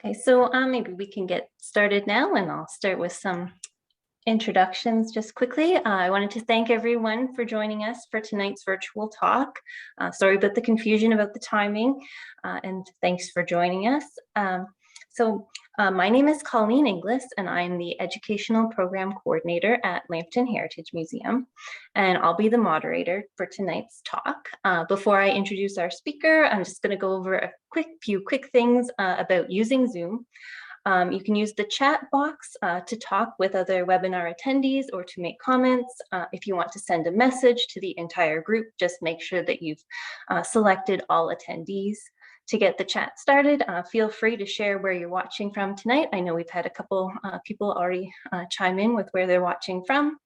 Okay, so maybe we can get started now, and I'll start with some introductions just quickly. I wanted to thank everyone for joining us for tonight's virtual talk. Sorry about the confusion about the timing, and thanks for joining us. My name is Colleen Inglis, and I'm the Educational Program Coordinator at Lambton Heritage Museum, and I'll be the moderator for tonight's talk. Before I introduce our speaker, I'm just going to go over a few quick things about using Zoom. You can use the chat box to talk with other webinar attendees or to make comments. If you want to send a message to the entire group, just make sure that you've selected all attendees. To get the chat started, feel free to share where you're watching from tonight. I know we've had a couple people already chime in with where they're watching from.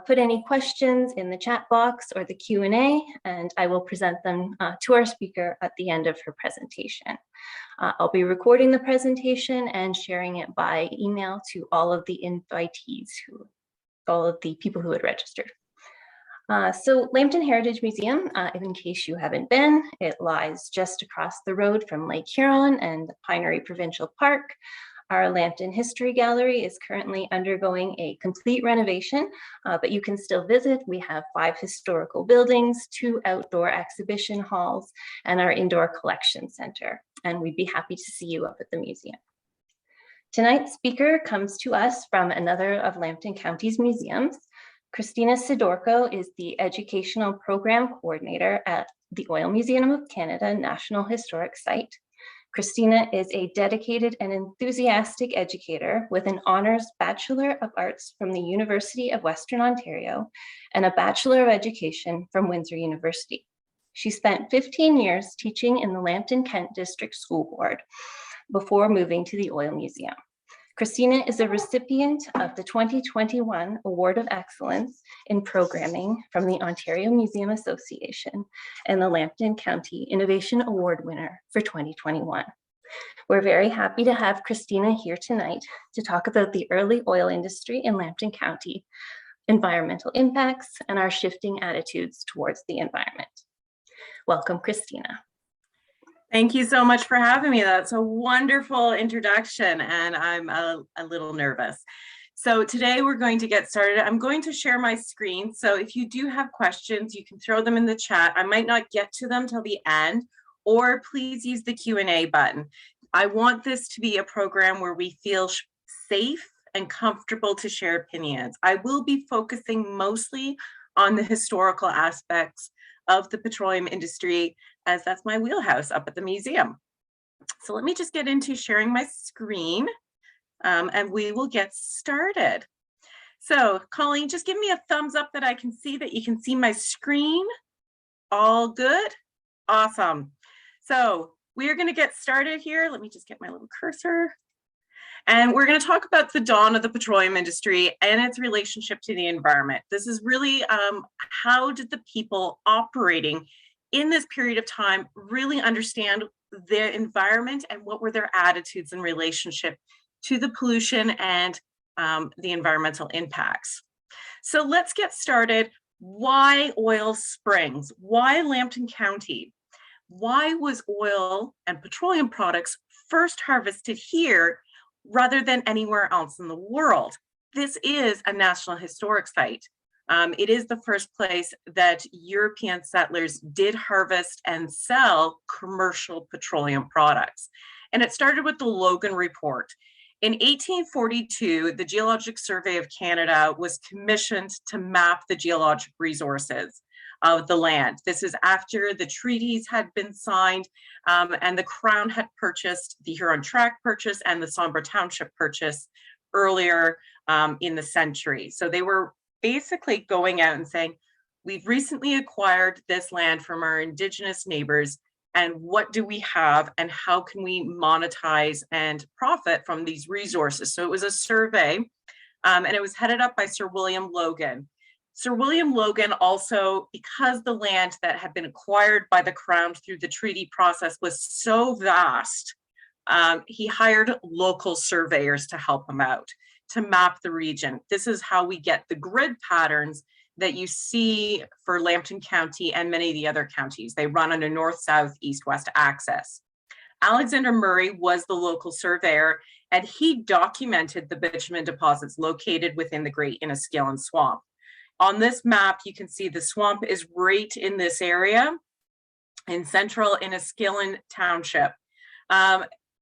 Put any questions in the chat box or the Q&A, and I will present them to our speaker at the end of her presentation. I'll be recording the presentation and sharing it by email to all of the invitees, all of the people who had registered. So Lambton Heritage Museum, in case you haven't been, it lies just across the road from Lake Huron and the Pinery Provincial Park. Our Lambton History Gallery is currently undergoing a complete renovation, but you can still visit. We have 5 historical buildings, 2 outdoor exhibition halls, and our indoor collection center. And we'd be happy to see you up at the museum. Tonight's speaker comes to us from another of Lambton County's museums. Christina Sydorko is the Educational Program Coordinator at the Oil Museum of Canada National Historic Site. Christina is a dedicated and enthusiastic educator with an Honours Bachelor of Arts from the University of Western Ontario and a Bachelor of Education from Windsor University. She spent 15 years teaching in the Lambton-Kent District School Board before moving to the Oil Museum. Christina is a recipient of the 2021 Award of Excellence in Programming from the Ontario Museum Association and the Lambton County Innovation Award winner for 2021. We're very happy to have Christina here tonight to talk about the early oil industry in Lambton County, environmental impacts, and our shifting attitudes towards the environment. Welcome, Christina. Thank you so much for having me. That's a wonderful introduction, and I'm a little nervous. So today we're going to get started. I'm going to share my screen. So if you do have questions, you can throw them in the chat. I might not get to them till the end, or please use the Q&A button. I want this to be a program where we feel safe and comfortable to share opinions. I will be focusing mostly on the historical aspects of the petroleum industry, as that's my wheelhouse up at the museum. So let me just get into sharing my screen, and we will get started. So Colleen, just give me a thumbs up that I can see that you can see my screen. All good? Awesome. So we're going to get started here. Let me just get my little cursor. And we're going to talk about the dawn of the petroleum industry and its relationship to the environment. This is really how did the people operating in this period of time really understand their environment and what were their attitudes in relationship to the pollution and the environmental impacts. So let's get started. Why oil springs? Why Lambton County? Why was oil and petroleum products first harvested here rather than anywhere else in the world? This is a National Historic Site. It is the first place that European settlers did harvest and sell commercial petroleum products. And it started with the Logan Report. In 1842, the Geologic Survey of Canada was commissioned to map the geologic resources of the land. This is after the treaties had been signed and the Crown had purchased the Huron Tract purchase and the Sombre Township purchase earlier in the century. So they were basically going out and saying, we've recently acquired this land from our Indigenous neighbors, and what do we have and how can we monetize and profit from these resources? So it was a survey and it was headed up by Sir William Logan. Sir William Logan also, because the land that had been acquired by the Crown through the treaty process was so vast, he hired local surveyors to help him out, to map the region. This is how we get the grid patterns that you see for Lambton County and many of the other counties. They run on a north, south, east, west axis. Alexander Murray was the local surveyor, and he documented the bitumen deposits located within the Great Inniskillen Swamp. On this map, you can see the swamp is right in this area in central Inniskillen Township.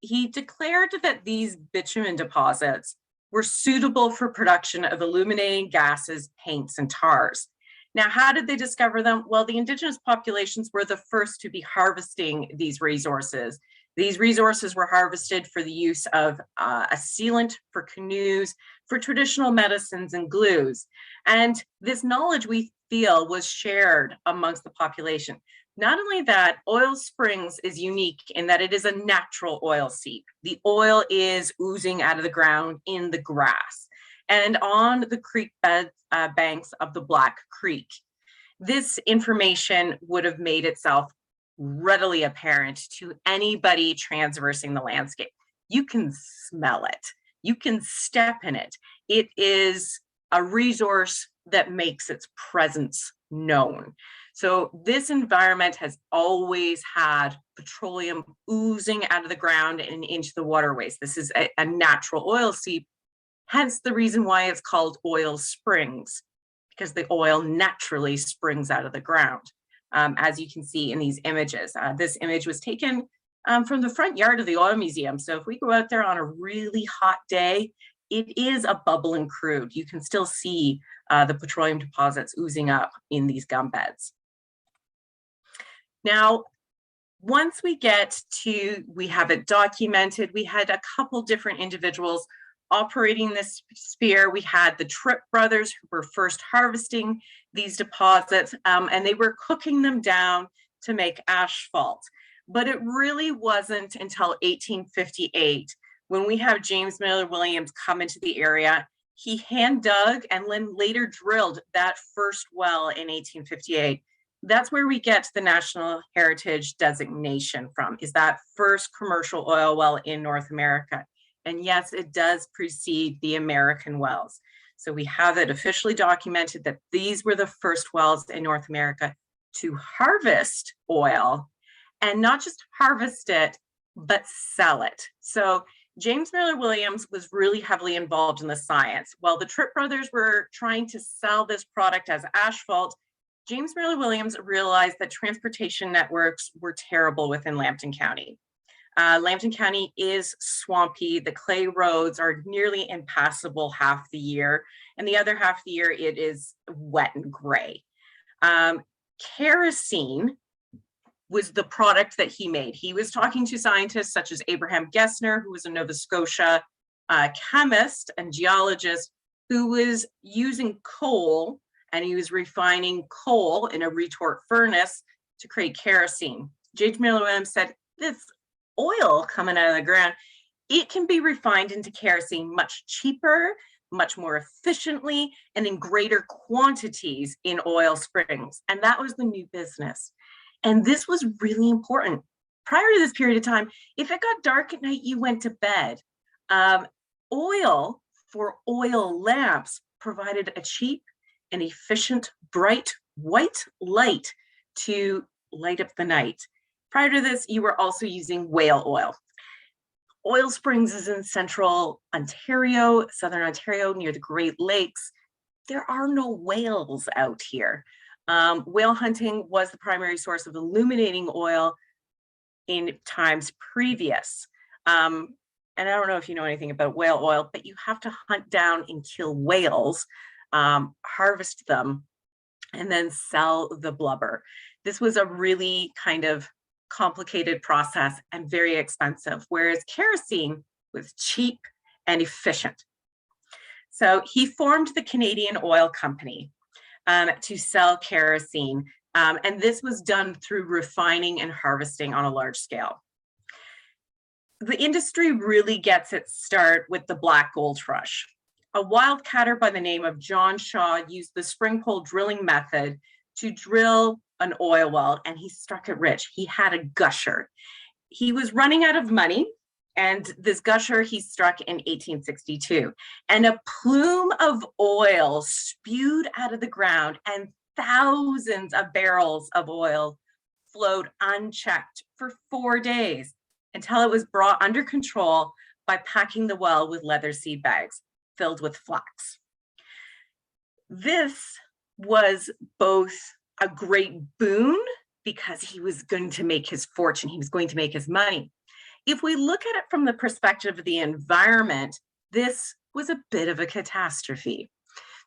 He declared that these bitumen deposits were suitable for production of illuminating gases, paints, and tars. Now, how did they discover them? Well, the indigenous populations were the first to be harvesting these resources. These resources were harvested for the use of a sealant for canoes, for traditional medicines and glues. And this knowledge, we feel, was shared amongst the population. Not only that, Oil Springs is unique in that it is a natural oil seep. The oil is oozing out of the ground in the grass and on the creek bed banks of the Black Creek. This information would have made itself readily apparent to anybody transversing the landscape. You can smell it. You can step in it. It is a resource that makes its presence known. So this environment has always had petroleum oozing out of the ground and into the waterways. This is a natural oil seep, hence the reason why it's called Oil Springs, because the oil naturally springs out of the ground, as you can see in these images. This image was taken from the front yard of the Oil Museum. So if we go out there on a really hot day, it is a bubbling crude. You can still see the petroleum deposits oozing up in these gum beds. Now, once we have it documented, we had a couple different individuals operating this sphere. We had the Tripp brothers who were first harvesting these deposits, and they were cooking them down to make asphalt. But it really wasn't until 1858 when we have James Miller Williams come into the area. He hand dug and then later drilled that first well in 1858. That's where we get the National Heritage designation from, is that first commercial oil well in North America. And yes, it does precede the American wells. So we have it officially documented that these were the first wells in North America to harvest oil, and not just harvest it, but sell it. So James Miller Williams was really heavily involved in the science. While the Tripp brothers were trying to sell this product as asphalt, James Miller Williams realized that transportation networks were terrible within Lambton County. Lambton County is swampy. The clay roads are nearly impassable half the year, and the other half of the year it is wet and gray. Kerosene was the product that he made. He was talking to scientists such as Abraham Gessner, who was a Nova Scotia chemist and geologist, who was using coal, and he was refining coal in a retort furnace to create kerosene. James Miller Williams said, this oil coming out of the ground, it can be refined into kerosene much cheaper, much more efficiently, and in greater quantities in Oil Springs. And that was the new business. And this was really important. Prior to this period of time, if it got dark at night, you went to bed. Oil for oil lamps provided a cheap and efficient, bright white light to light up the night. Prior to this, you were also using whale oil. Oil Springs is in central Ontario, southern Ontario, near the Great Lakes. There are no whales out here. Whale hunting was the primary source of illuminating oil in times previous. And I don't know if you know anything about whale oil, but you have to hunt down and kill whales, harvest them, and then sell the blubber. This was a really kind of complicated process and very expensive, whereas kerosene was cheap and efficient. So he formed the Canadian Oil Company to sell kerosene, and this was done through refining and harvesting on a large scale. The industry really gets its start with the Black Gold Rush. A wildcatter by the name of John Shaw used the spring pole drilling method to drill an oil well, and he struck it rich. He had a gusher. He was running out of money, and this gusher he struck in 1862. And a plume of oil spewed out of the ground, and thousands of barrels of oil flowed unchecked for 4 days. until it was brought under control by packing the well with leather seed bags filled with flax. This was both a great boon because he was going to make his fortune, he was going to make his money. If we look at it from the perspective of the environment, this was a bit of a catastrophe.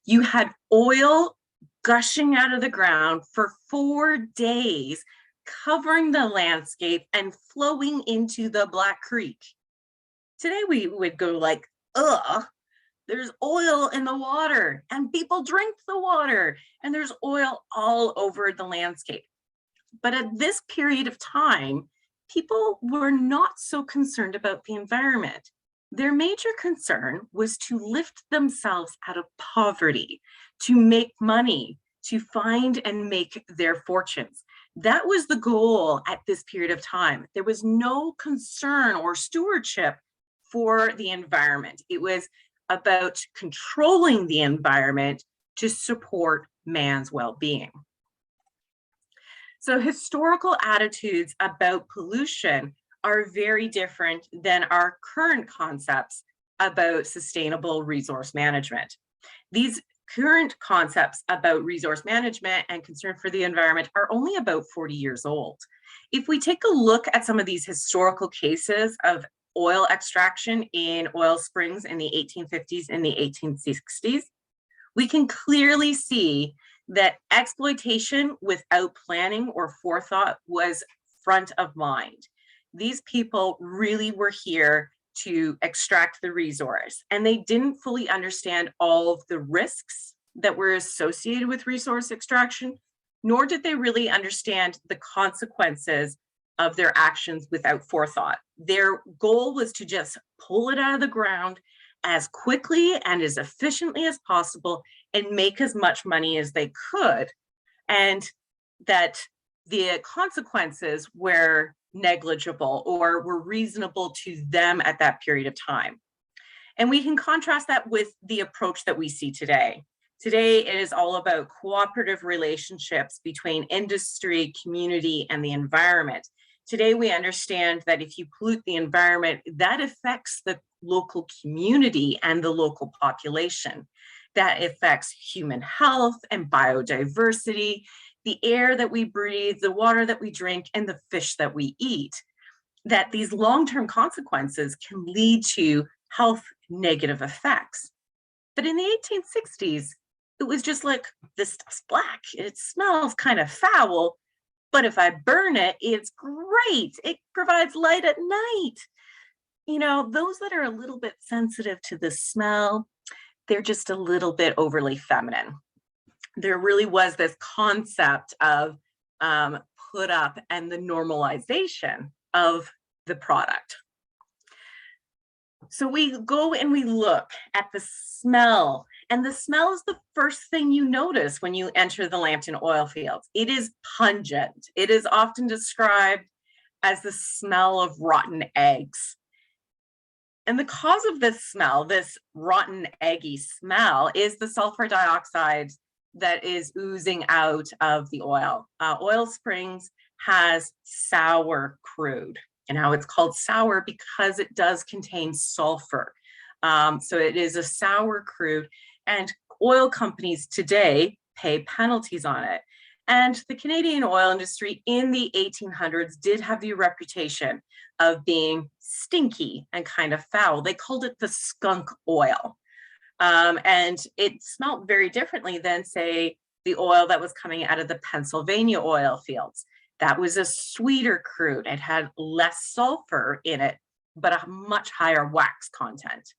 You had oil gushing out of the ground for 4 days, covering the landscape and flowing into the Black Creek. Today we would go like, ugh, there's oil in the water and people drink the water and there's oil all over the landscape. But at this period of time, people were not so concerned about the environment. Their major concern was to lift themselves out of poverty, to make money, to find and make their fortunes. That was the goal at this period of time. There was no concern or stewardship for the environment. It was about controlling the environment to support man's well-being. So historical attitudes about pollution are very different than our current concepts about sustainable resource management. These current concepts about resource management and concern for the environment are only about 40 years old. If we take a look at some of these historical cases of oil extraction in oil springs in the 1850s and the 1860s, we can clearly see that exploitation without planning or forethought was front of mind. These people really were here to extract the resource, and they didn't fully understand all of the risks that were associated with resource extraction, nor did they really understand the consequences of their actions without forethought. Their goal was to just pull it out of the ground as quickly and as efficiently as possible and make as much money as they could, and that the consequences were negligible or were reasonable to them at that period of time. And we can contrast that with the approach that we see today. Today, it is all about cooperative relationships between industry, community, and the environment. Today, we understand that if you pollute the environment, that affects the local community and the local population. That affects human health and biodiversity, the air that we breathe, the water that we drink, and the fish that we eat. That these long-term consequences can lead to health negative effects. But in the 1860s, it was just like, this stuff's black, it smells kind of foul, but if I burn it, it's great. It provides light at night. You know, those that are a little bit sensitive to the smell, they're just a little bit overly feminine. There really was this concept of put up and the normalization of the product. So we go and we look at the smell, and the smell is the first thing you notice when you enter the Lambton oil fields. It is pungent. It is often described as the smell of rotten eggs. And the cause of this smell, this rotten eggy smell, is the sulfur dioxide that is oozing out of the oil. Oil Springs has sour crude. And how it's called sour because it does contain sulfur. So it is a sour crude, and oil companies today pay penalties on it. And the Canadian oil industry in the 1800s did have the reputation of being stinky and kind of foul. They called it the skunk oil. And it smelled very differently than, say, the oil that was coming out of the Pennsylvania oil fields. That was a sweeter crude. It had less sulfur in it, but a much higher wax content.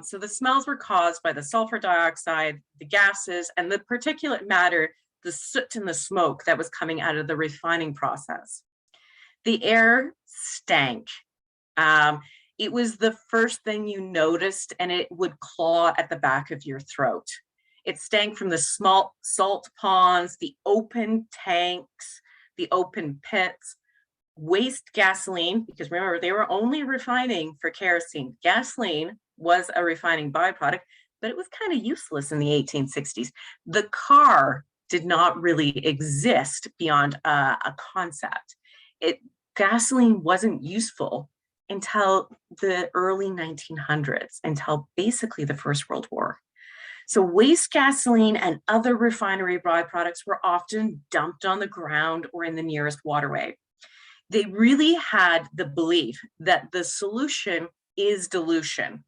So the smells were caused by the sulfur dioxide, the gases, and the particulate matter, the soot and the smoke that was coming out of the refining process. The air stank. It was the first thing you noticed, and it would claw at the back of your throat. It stank from the small salt ponds, the open tanks, the open pits, waste gasoline, because remember, they were only refining for kerosene. Gasoline was a refining byproduct, but it was kind of useless in the 1860s. The car did not really exist beyond a concept. gasoline wasn't useful until the early 1900s, until basically the First World War. So waste gasoline and other refinery byproducts were often dumped on the ground or in the nearest waterway. They really had the belief that the solution is dilution,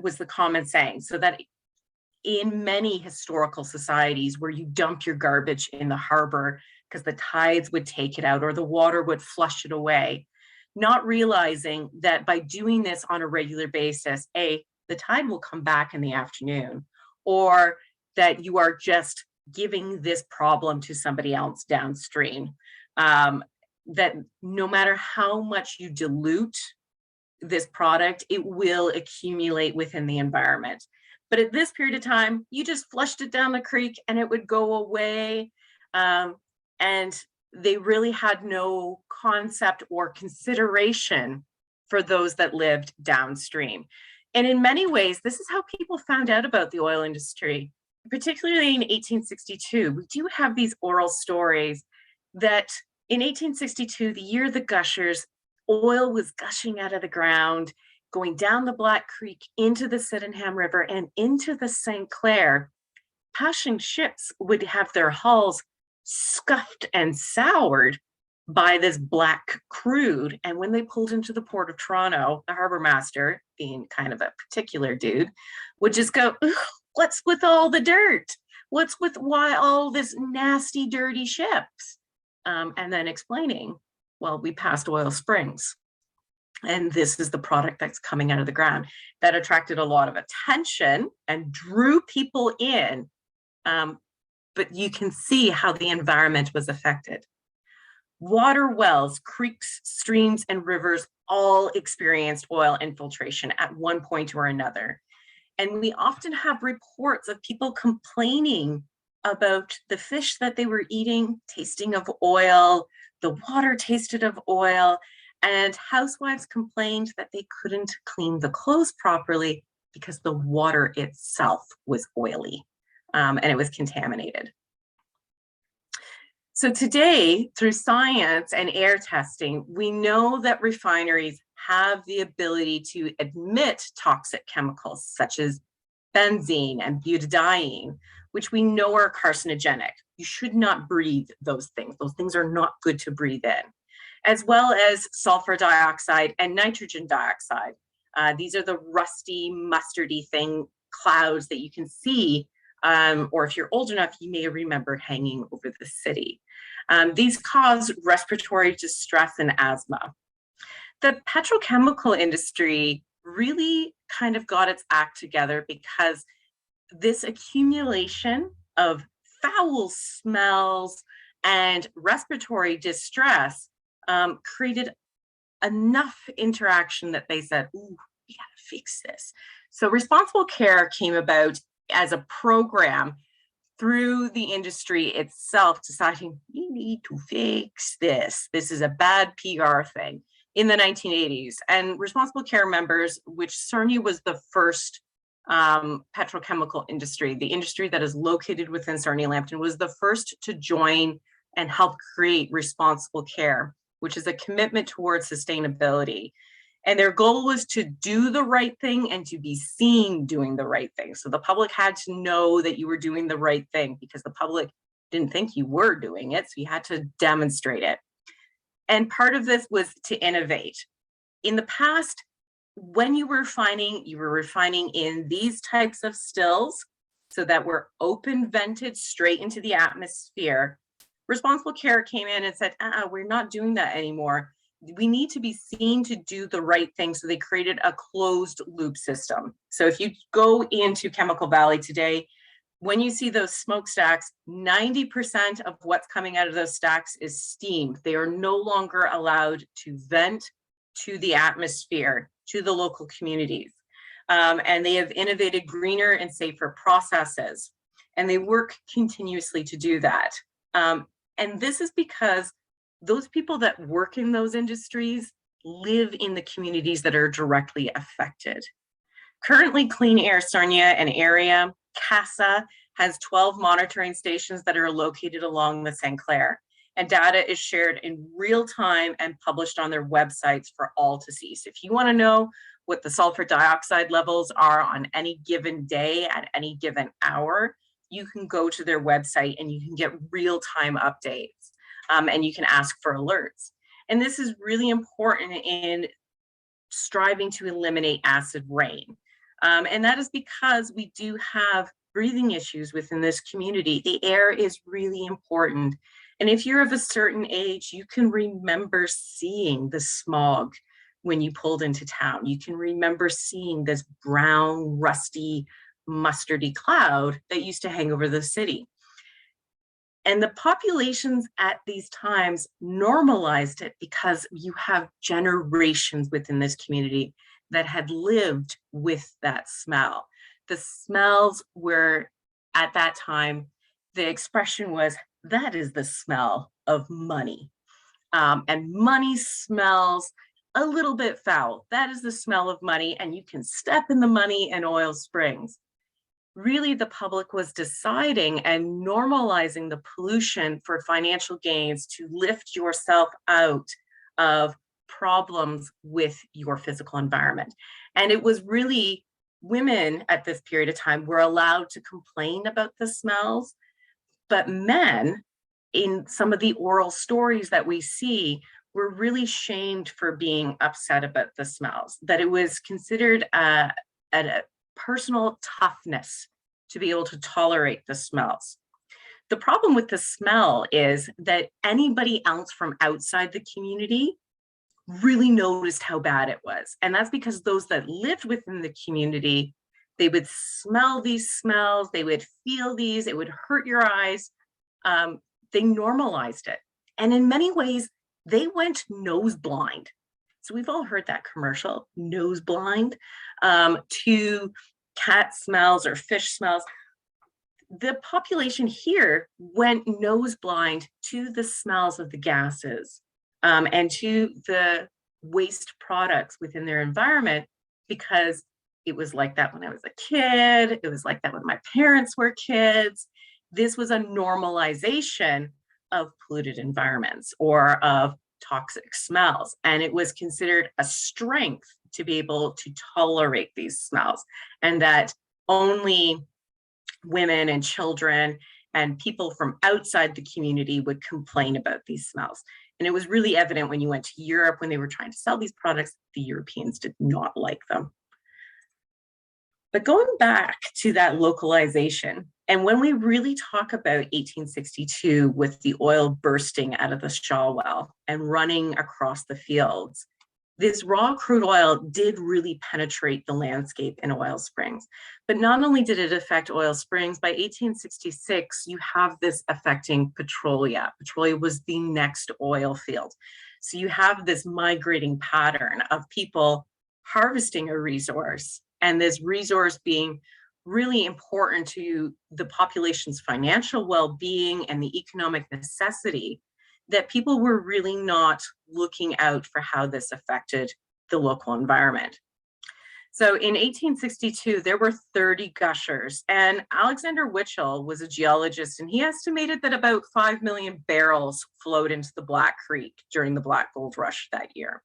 was the common saying. So that in many historical societies where you dump your garbage in the harbor because the tides would take it out or the water would flush it away, not realizing that by doing this on a regular basis, the tide will come back in the afternoon, or that you are just giving this problem to somebody else downstream. That no matter how much you dilute this product, it will accumulate within the environment. But at this period of time, you just flushed it down the creek and it would go away. And they really had no concept or consideration for those that lived downstream. And in many ways, this is how people found out about the oil industry, particularly in 1862. We do have these oral stories that in 1862, the year of the gushers, oil was gushing out of the ground, going down the Black Creek into the Sydenham River and into the St. Clair. Passing ships would have their hulls scuffed and soured by this black crude. And when they pulled into the port of Toronto, the harbor master, being kind of a particular dude, would just go, what's with all the dirt? What's with why all this nasty, dirty ships? And then explaining, well, we passed oil springs. And this is the product that's coming out of the ground. That attracted a lot of attention and drew people in. But you can see how the environment was affected. Water wells, creeks, streams, and rivers all experienced oil infiltration at one point or another. And we often have reports of people complaining about the fish that they were eating, tasting of oil, the water tasted of oil, and housewives complained that they couldn't clean the clothes properly because the water itself was oily, and it was contaminated. So today, through science and air testing, we know that refineries have the ability to emit toxic chemicals such as benzene and butadiene, which we know are carcinogenic. You should not breathe those things. Those things are not good to breathe in, as well as sulfur dioxide and nitrogen dioxide. These are the rusty, mustardy clouds that you can see, or if you're old enough, you may remember hanging over the city. These cause respiratory distress and asthma. The petrochemical industry really kind of got its act together because this accumulation of foul smells and respiratory distress created enough interaction that they said, ooh, we gotta fix this. So responsible care came about as a program through the industry itself, deciding we need to fix this. This is a bad PR thing in the 1980s. And responsible care members, which Sarnia was the first petrochemical industry, the industry that is located within Sarnia-Lambton, was the first to join and help create responsible care, which is a commitment towards sustainability. And their goal was to do the right thing and to be seen doing the right thing. So the public had to know that you were doing the right thing because the public didn't think you were doing it. So you had to demonstrate it. And part of this was to innovate. In the past, when you were refining in these types of stills so that were open vented straight into the atmosphere. Responsible care came in and said, we're not doing that anymore. We need to be seen to do the right thing. So they created a closed loop system. So if you go into Chemical Valley today, when you see those smokestacks, 90% of what's coming out of those stacks is steam. They are no longer allowed to vent to the atmosphere, to the local communities. And they have innovated greener and safer processes. And they work continuously to do that. And this is because those people that work in those industries live in the communities that are directly affected. Currently, Clean Air Sarnia and area, CASA, has 12 monitoring stations that are located along the St. Clair. and data is shared in real time and published on their websites for all to see. So if you want to know what the sulfur dioxide levels are on any given day at any given hour, you can go to their website and you can get real-time updates, and you can ask for alerts. And this is really important in striving to eliminate acid rain. And that is because we do have breathing issues within this community. The air is really important. And if you're of a certain age, you can remember seeing the smog when you pulled into town. You can remember seeing this brown, rusty, mustardy cloud that used to hang over the city. And the populations at these times normalized it because you have generations within this community that had lived with that smell. The smells were, at that time, the expression was, that is the smell of money. And money smells a little bit foul. That is the smell of money, and you can step in the money in Oil Springs. Really, the public was deciding and normalizing the pollution for financial gains to lift yourself out of problems with your physical environment. And it was really women at this period of time were allowed to complain about the smells, but men, in some of the oral stories that we see, were really shamed for being upset about the smells, that it was considered a personal toughness to be able to tolerate the smells. The problem with the smell is that anybody else from outside the community really noticed how bad it was. And that's because those that lived within the community, they would smell these smells, they would feel these, it would hurt your eyes. They normalized it. And in many ways, they went nose blind. So we've all heard that commercial, nose blind, to cat smells or fish smells. The population here went nose blind to the smells of the gases and to the waste products within their environment, because it was like that when I was a kid. It was like that when my parents were kids. This was a normalization of polluted environments or of toxic smells. And it was considered a strength to be able to tolerate these smells, and that only women and children and people from outside the community would complain about these smells. And it was really evident when you went to Europe, when they were trying to sell these products, the Europeans did not like them. But going back to that localization, and when we really talk about 1862 with the oil bursting out of the Shaw well and running across the fields, this raw crude oil did really penetrate the landscape in Oil Springs. But not only did it affect Oil Springs, by 1866, you have this affecting Petrolia. Petrolia was the next oil field. So you have this migrating pattern of people harvesting a resource, and this resource being really important to the population's financial well-being and the economic necessity, that people were really not looking out for how this affected the local environment. So in 1862, there were 30 gushers, and Alexander Witchell was a geologist, and he estimated that about 5 million barrels flowed into the Black Creek during the Black Gold Rush that year.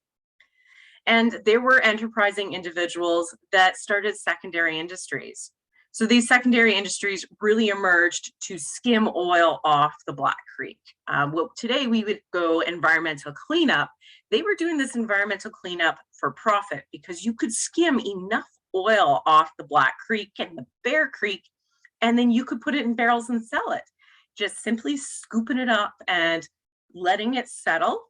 And there were enterprising individuals that started secondary industries. So these secondary industries really emerged to skim oil off the Black Creek. Well, today we would go environmental cleanup. They were doing this environmental cleanup for profit, because you could skim enough oil off the Black Creek and the Bear Creek, and then you could put it in barrels and sell it. Just simply scooping it up and letting it settle.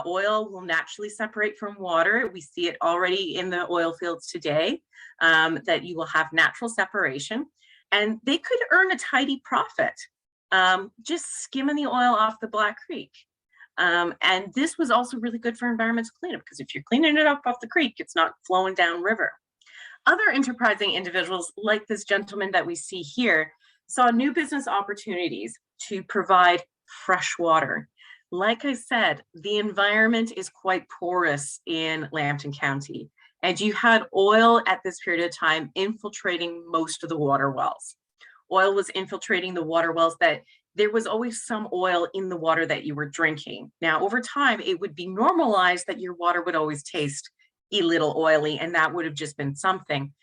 Oil will naturally separate from water. We see it already in the oil fields today, that you will have natural separation, and they could earn a tidy profit just skimming the oil off the Black Creek. And this was also really good for environmental cleanup, because if you're cleaning it up off the creek, it's not flowing down river. Other enterprising individuals, like this gentleman that we see here, saw new business opportunities to provide fresh water. Like I said, the environment is quite porous in Lambton County, and you had oil at this period of time infiltrating most of the water wells. Oil was infiltrating the water wells that there was always some oil in the water that you were drinking. Now, over time, it would be normalized that your water would always taste a little oily, and that would have just been something.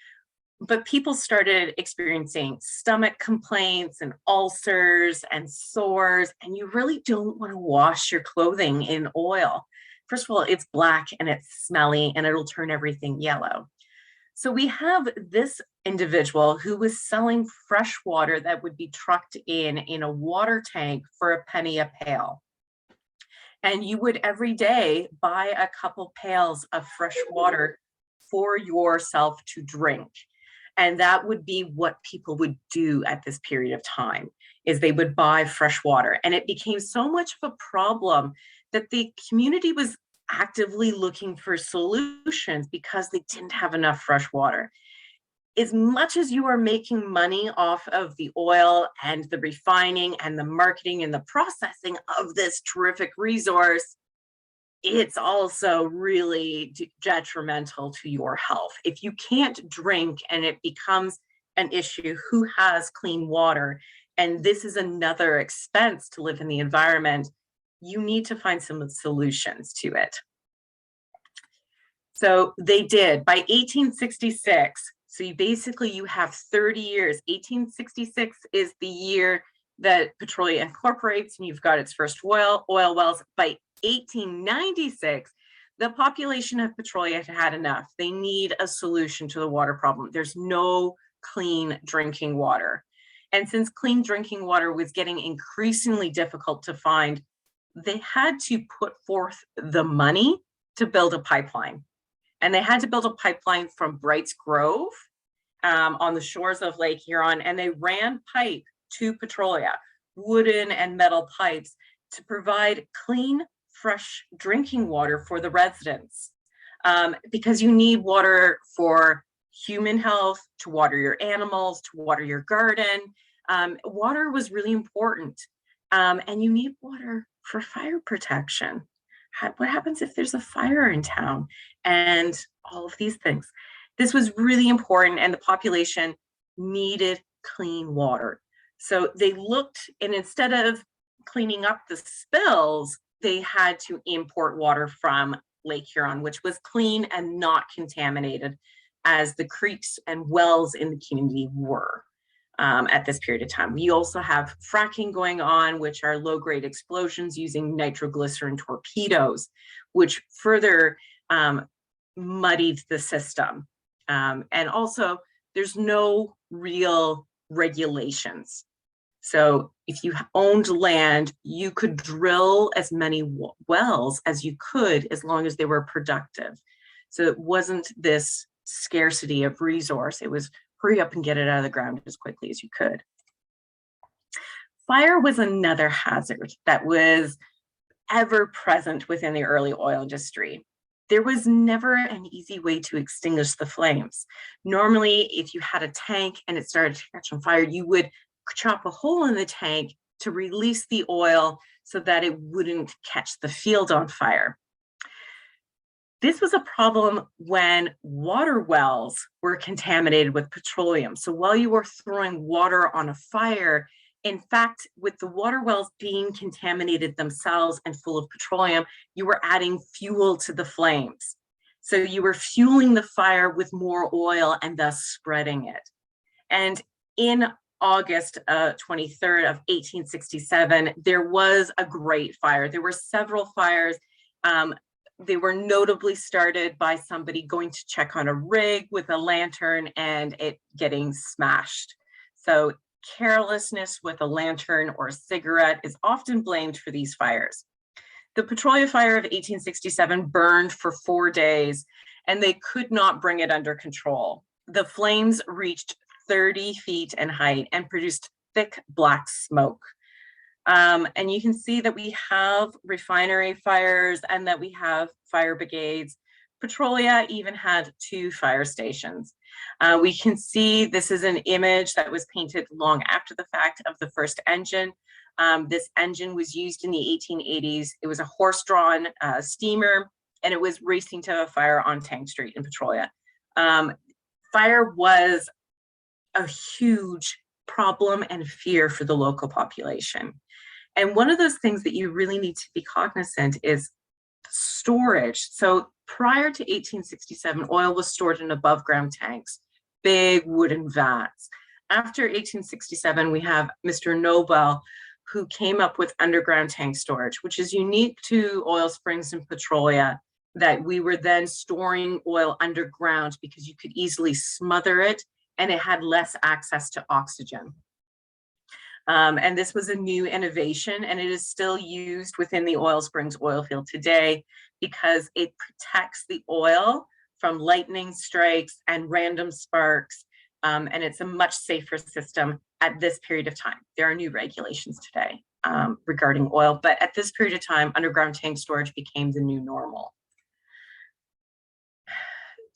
But people started experiencing stomach complaints and ulcers and sores, and you really don't want to wash your clothing in oil. First of all, it's black and it's smelly and it'll turn everything yellow. So we have this individual who was selling fresh water that would be trucked in a water tank for a penny a pail. And you would every day buy a couple pails of fresh water for yourself to drink. And that would be what people would do at this period of time, is they would buy fresh water. And it became so much of a problem that the community was actively looking for solutions because they didn't have enough fresh water. As much as you are making money off of the oil and the refining and the marketing and the processing of this terrific resource, it's also really detrimental to your health. If you can't drink and it becomes an issue, who has clean water? And this is another expense to live in the environment. You need to find some solutions to it. So they did. By 1866, so you have 30 years. 1866 is the year that Petroleum incorporates, and you've got its first oil wells. By 1896, the population of Petroleum had enough. They need a solution to the water problem. There's no clean drinking water. And since clean drinking water was getting increasingly difficult to find, they had to put forth the money to build a pipeline. And they had to build a pipeline from Brights Grove on the shores of Lake Huron, and they ran pipe to Petroleum, wooden and metal pipes, to provide clean, fresh drinking water for the residents. Because you need water for human health, to water your animals, to water your garden. Water was really important. And you need water for fire protection. What happens if there's a fire in town? And all of these things. This was really important, and the population needed clean water. So they looked, and instead of cleaning up the spills, they had to import water from Lake Huron, which was clean and not contaminated, as the creeks and wells in the community were at this period of time. We also have fracking going on, which are low-grade explosions using nitroglycerin torpedoes, which further muddied the system. And also, there's no real regulations. So if you owned land, you could drill as many wells as you could, as long as they were productive. So it wasn't this scarcity of resource. It was hurry up and get it out of the ground as quickly as you could. Fire was another hazard that was ever present within the early oil industry. There was never an easy way to extinguish the flames. Normally, if you had a tank and it started to catch on fire, you would chop a hole in the tank to release the oil so that it wouldn't catch the field on fire. This was a problem when water wells were contaminated with petroleum. So while you were throwing water on a fire, in fact, with the water wells being contaminated themselves and full of petroleum, you were adding fuel to the flames. So you were fueling the fire with more oil and thus spreading it. And in August 23rd of 1867, there was a great fire. There were several fires. They were notably started by somebody going to check on a rig with a lantern and it getting smashed. So carelessness with a lantern or a cigarette is often blamed for these fires. The Petroleum Fire of 1867 burned for 4 days, and they could not bring it under control. The flames reached 30 feet in height and produced thick black smoke. And you can see that we have refinery fires and that we have fire brigades. Petroleum even had 2 fire stations. We can see this is an image that was painted long after the fact of the first engine. This engine was used in the 1880s. It was a horse-drawn steamer, and it was racing to a fire on Tank Street in Petroleum. Fire was a huge problem and fear for the local population. And one of those things that you really need to be cognizant is storage. So prior to 1867, oil was stored in above ground tanks, big wooden vats. After 1867, we have Mr. Nobel, who came up with underground tank storage, which is unique to oil springs and petroleum, that we were then storing oil underground because you could easily smother it and it had less access to oxygen. And this was a new innovation, and it is still used within the oil springs oil field today because it protects the oil from lightning strikes and random sparks. And it's a much safer system at this period of time. There are new regulations today regarding oil, but at this period of time, underground tank storage became the new normal.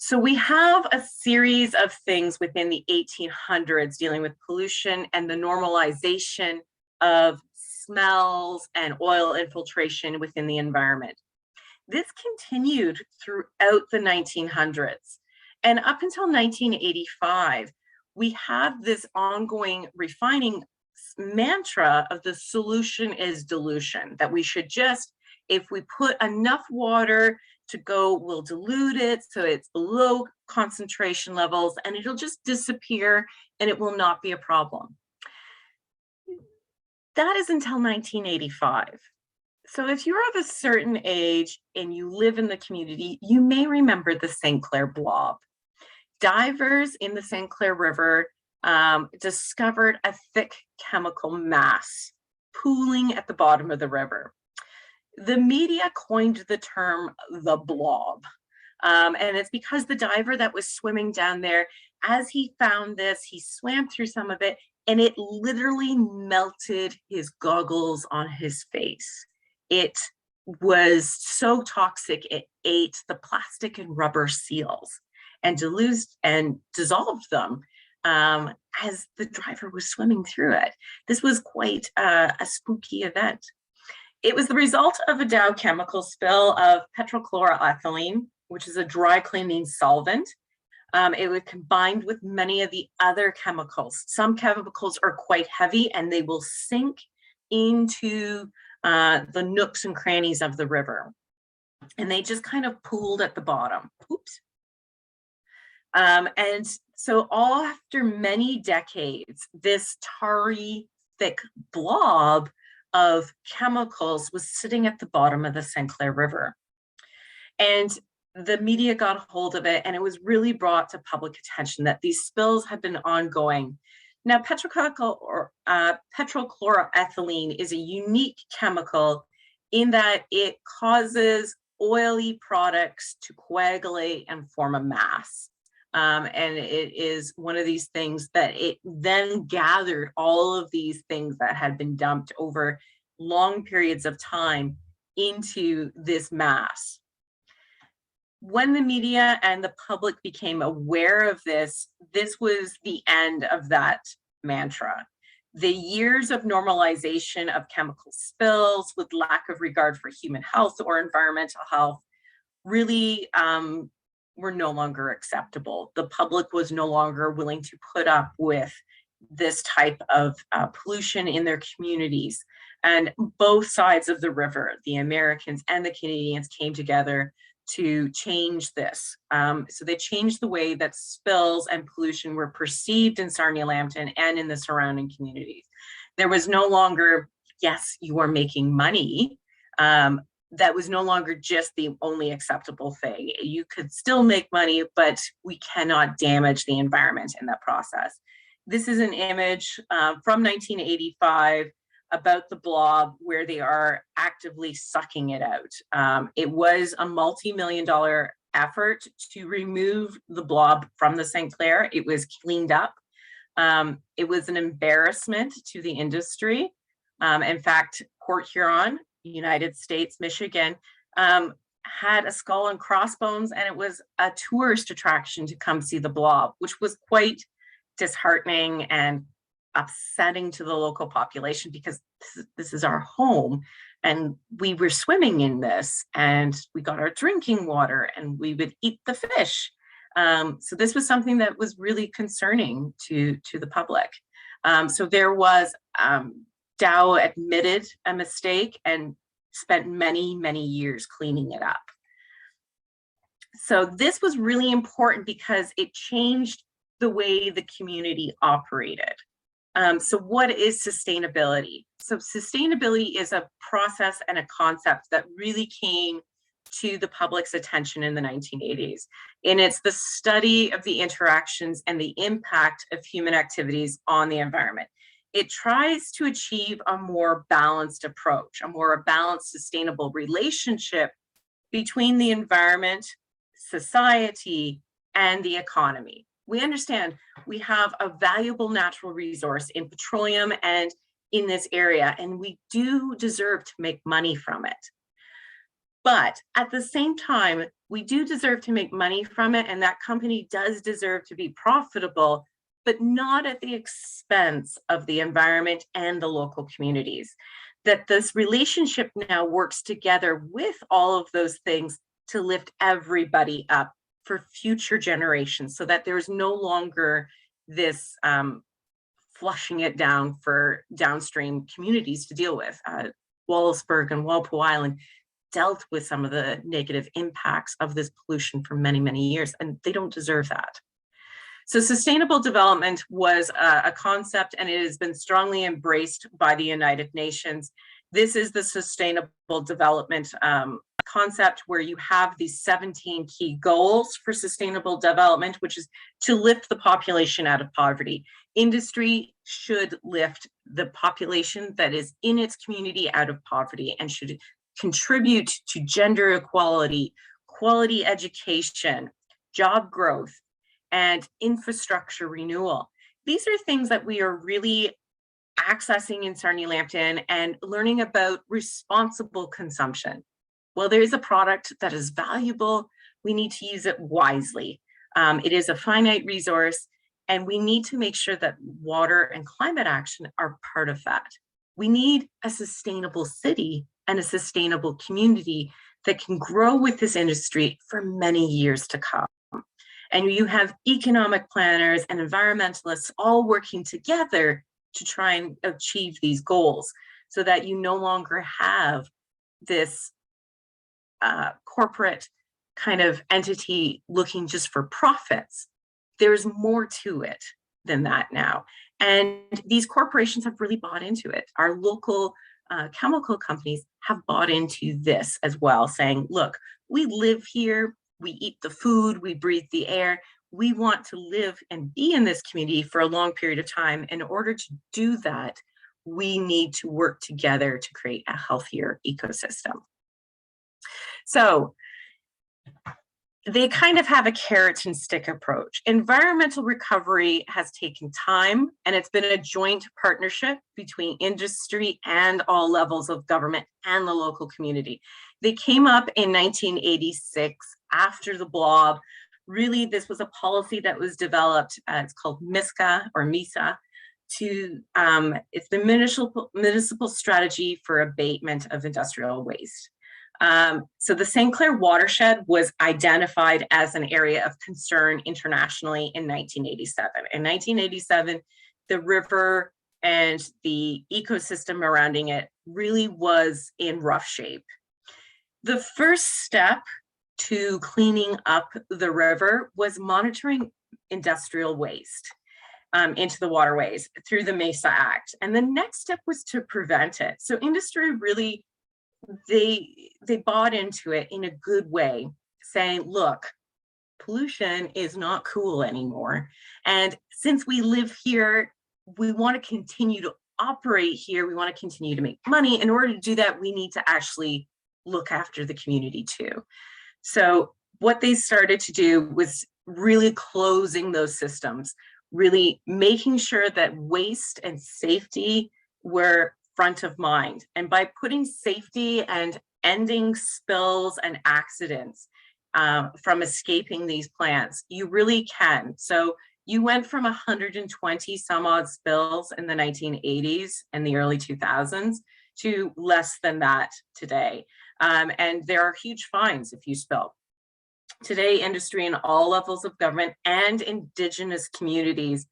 So we have a series of things within the 1800s dealing with pollution and the normalization of smells and oil infiltration within the environment. This continued throughout the 1900s. And up until 1985, we have this ongoing refining mantra of the solution is dilution, that we should just, if we put enough water to go, we'll dilute it so it's below concentration levels and it'll just disappear and it will not be a problem. That is until 1985. So if you're of a certain age and you live in the community, you may remember the Sinclair Blob. Divers in the Sinclair River discovered a thick chemical mass pooling at the bottom of the river. The media coined the term the blob. And it's because the diver that was swimming down there, as he found this, he swam through some of it and it literally melted his goggles on his face. It was so toxic, it ate the plastic and rubber seals and dissolved them as the driver was swimming through it. This was quite a spooky event. It was the result of a Dow chemical spill of petrochloroethylene, which is a dry cleaning solvent. It was combined with many of the other chemicals. Some chemicals are quite heavy and they will sink into the nooks and crannies of the river. And they just kind of pooled at the bottom. Oops. And so all after many decades, this tarry, thick blob of chemicals was sitting at the bottom of the Sinclair River. And the media got a hold of it and it was really brought to public attention that these spills had been ongoing. Now, petrochloroethylene is a unique chemical in that it causes oily products to coagulate and form a mass. And it is one of these things that it then gathered all of these things that had been dumped over long periods of time into this mass. When the media and the public became aware of this, this was the end of that mantra. The years of normalization of chemical spills with lack of regard for human health or environmental health really were no longer acceptable. The public was no longer willing to put up with this type of pollution in their communities. And both sides of the river, the Americans and the Canadians, came together to change this. So they changed the way that spills and pollution were perceived in Sarnia-Lambton and in the surrounding communities. There was no longer, yes, you are making money. That was no longer just the only acceptable thing. You could still make money, but we cannot damage the environment in that process. This is an image from 1985 about the blob where they are actively sucking it out. It was a multi-million-dollar effort to remove the blob from the Sinclair. It was cleaned up. It was an embarrassment to the industry. In fact, Port Huron, United States, Michigan, had a skull and crossbones, and it was a tourist attraction to come see the blob, which was quite disheartening and upsetting to the local population because this is our home and we were swimming in this and we got our drinking water and we would eat the fish. So this was something that was really concerning to the public. So there was Dow admitted a mistake and spent many, many years cleaning it up. So this was really important because it changed the way the community operated. So what is sustainability? So sustainability is a process and a concept that really came to the public's attention in the 1980s. And it's the study of the interactions and the impact of human activities on the environment. It tries to achieve a more balanced approach, a more balanced, sustainable relationship between the environment, society, and the economy. We understand we have a valuable natural resource in petroleum and in this area, and we do deserve to make money from it. But at the same time, we do deserve to make money from it, and that company does deserve to be profitable, but not at the expense of the environment and the local communities. That this relationship now works together with all of those things to lift everybody up for future generations, so that there's no longer this flushing it down for downstream communities to deal with. Wallaceburg and Walpole Island dealt with some of the negative impacts of this pollution for many, many years, and they don't deserve that. So sustainable development was a concept, and it has been strongly embraced by the United Nations. This is the sustainable development concept, where you have these 17 key goals for sustainable development, which is to lift the population out of poverty. Industry should lift the population that is in its community out of poverty and should contribute to gender equality, quality education, job growth, and infrastructure renewal. These are things that we are really accessing in Sarnia-Lambton and learning about responsible consumption. Well, there is a product that is valuable. We need to use it wisely. It is a finite resource, and we need to make sure that water and climate action are part of that. We need a sustainable city and a sustainable community that can grow with this industry for many years to come. And you have economic planners and environmentalists all working together to try and achieve these goals, so that you no longer have this corporate kind of entity looking just for profits. There's more to it than that now. And these corporations have really bought into it. Our local chemical companies have bought into this as well, saying, look, we live here, we eat the food, we breathe the air. We want to live and be in this community for a long period of time. In order to do that, we need to work together to create a healthier ecosystem. So they kind of have a carrot and stick approach. Environmental recovery has taken time, and it's been a joint partnership between industry and all levels of government and the local community. They came up in 1986 after the Blob. Really, this was a policy that was developed, it's called MISCA or MISA, it's the municipal strategy for abatement of industrial waste. So the Sinclair Watershed was identified as an area of concern internationally in 1987. In 1987, the river and the ecosystem surrounding it really was in rough shape. The first step to cleaning up the river was monitoring industrial waste into the waterways through the MESA Act. And the next step was to prevent it. So industry really, they bought into it in a good way, saying, look, pollution is not cool anymore. And since we live here, we want to continue to operate here. We want to continue to make money. In order to do that, we need to actually look after the community too. So what they started to do was really closing those systems, really making sure that waste and safety were front of mind. And by putting safety and ending spills and accidents from escaping these plants, you really can. So you went from 120 some odd spills in the 1980s and the early 2000s to less than that today. And there are huge fines if you spill. Today, industry in all levels of government and Indigenous communities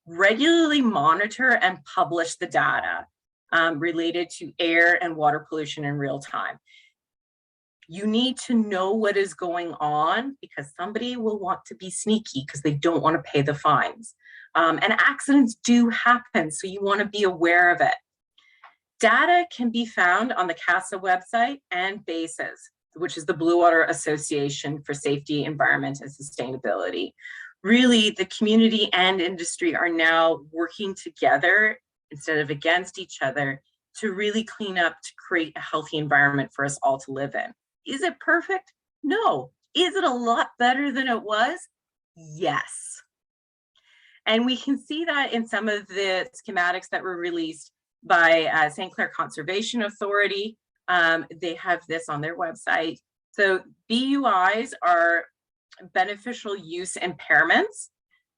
regularly monitor and publish the data related to air and water pollution in real time. You need to know what is going on because somebody will want to be sneaky because they don't want to pay the fines. And accidents do happen, so you want to be aware of it. Data can be found on the CASA website and BASIS, which is the Blue Water Association for Safety, Environment, and Sustainability. Really, the community and industry are now working together instead of against each other to really clean up, to create a healthy environment for us all to live in. Is it perfect? No. Is it a lot better than it was? Yes. And we can see that in some of the schematics that were released by St. Clair Conservation Authority. They have this on their website. So BUIs are beneficial use impairments.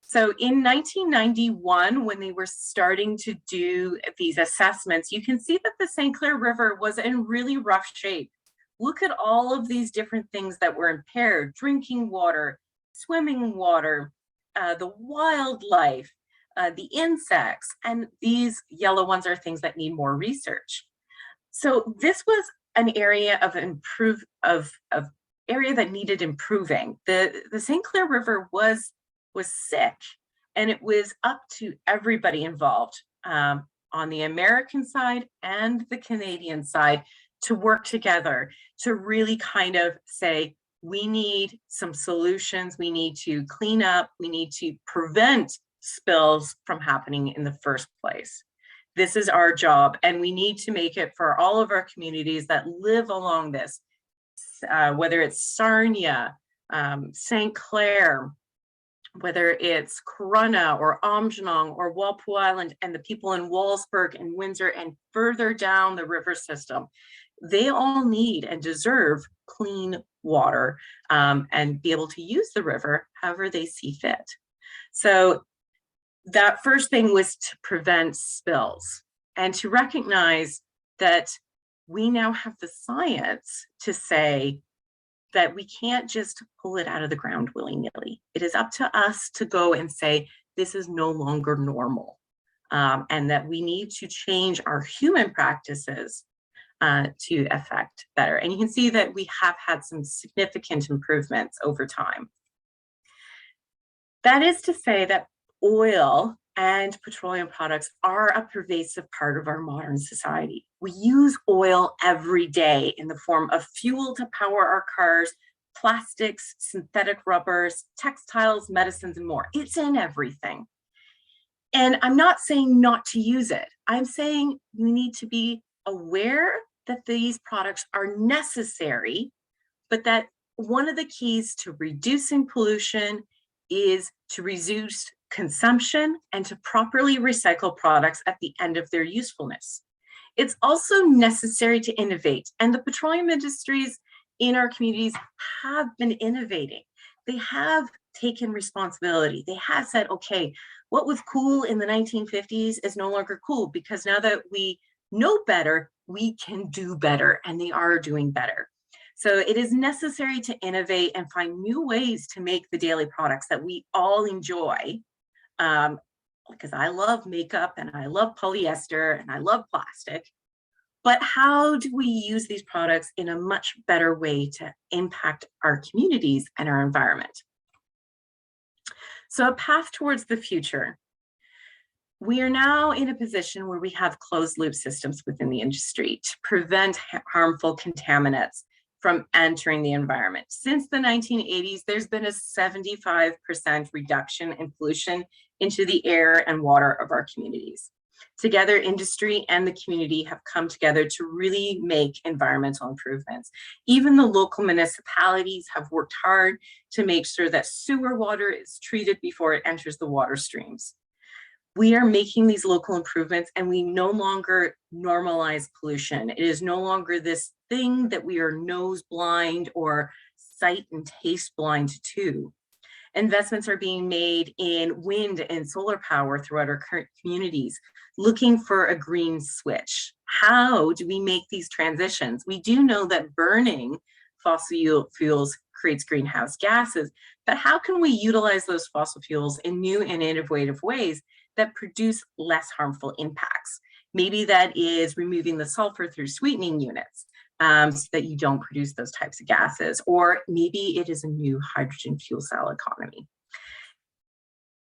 So in 1991, when they were starting to do these assessments, you can see that the St. Clair River was in really rough shape. Look at all of these different things that were impaired: drinking water, swimming water, the wildlife, the insects, and these yellow ones are things that need more research. So this was an area of area that needed improving. The St. Clair River was sick, and it was up to everybody involved on the American side and the Canadian side to work together to really kind of say, we need some solutions, we need to clean up, we need to prevent spills from happening in the first place. This is our job, and we need to make it for all of our communities that live along this, whether it's Sarnia, St. Clair, whether it's Corunna or Aamjiwnaang or Walpole Island, and the people in Walsburg and Windsor and further down the river system. They all need and deserve clean water and be able to use the river however they see fit. So that first thing was to prevent spills and to recognize that we now have the science to say that we can't just pull it out of the ground willy-nilly. It is up to us to go and say, this is no longer normal, and that we need to change our human practices to affect better. And you can see that we have had some significant improvements over time. That is to say that oil and petroleum products are a pervasive part of our modern society. We use oil every day in the form of fuel to power our cars, plastics, synthetic rubbers, textiles, medicines, and more. It's in everything. And I'm not saying not to use it. I'm saying you need to be aware that these products are necessary, but that one of the keys to reducing pollution is to reduce consumption and to properly recycle products at the end of their usefulness. It's also necessary to innovate, and the petroleum industries in our communities have been innovating. They have taken responsibility. They have said, okay, what was cool in the 1950s is no longer cool, because now that we know better, we can do better, and they are doing better. So it is necessary to innovate and find new ways to make the daily products that we all enjoy. Because I love makeup and I love polyester and I love plastic. But how do we use these products in a much better way to impact our communities and our environment? So a path towards the future. We are now in a position where we have closed loop systems within the industry to prevent harmful contaminants from entering the environment. Since the 1980s, there's been a 75% reduction in pollution into the air and water of our communities. Together, industry and the community have come together to really make environmental improvements. Even the local municipalities have worked hard to make sure that sewer water is treated before it enters the water streams. We are making these local improvements, and we no longer normalize pollution. It is no longer this thing that we are nose blind or sight and taste blind to. Investments are being made in wind and solar power throughout our current communities, looking for a green switch. How do we make these transitions? We do know that burning fossil fuels creates greenhouse gases, but how can we utilize those fossil fuels in new and innovative ways that produce less harmful impacts? Maybe that is removing the sulfur through sweetening units so that you don't produce those types of gases, or maybe it is a new hydrogen fuel cell economy.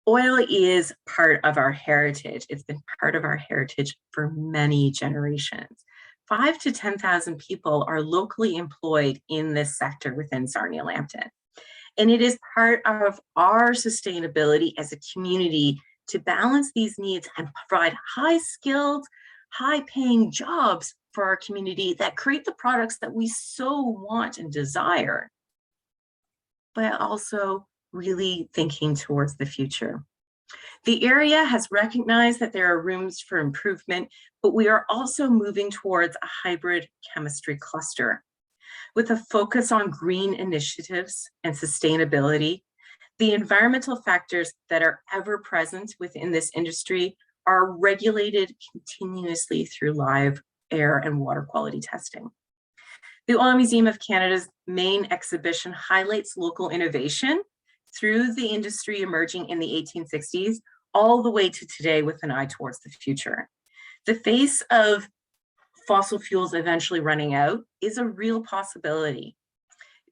Oil is part of our heritage. It's been part of our heritage for many generations. 5,000 to 10,000 people are locally employed in this sector within Sarnia-Lambton. And it is part of our sustainability as a community to balance these needs and provide high-skilled, high-paying jobs for our community that create the products that we so want and desire, but also really thinking towards the future. The area has recognized that there are rooms for improvement, but we are also moving towards a hybrid chemistry cluster. With a focus on green initiatives and sustainability, the environmental factors that are ever present within this industry are regulated continuously through live air and water quality testing. The Oil Museum of Canada's main exhibition highlights local innovation through the industry emerging in the 1860s all the way to today with an eye towards the future. The face of fossil fuels eventually running out is a real possibility.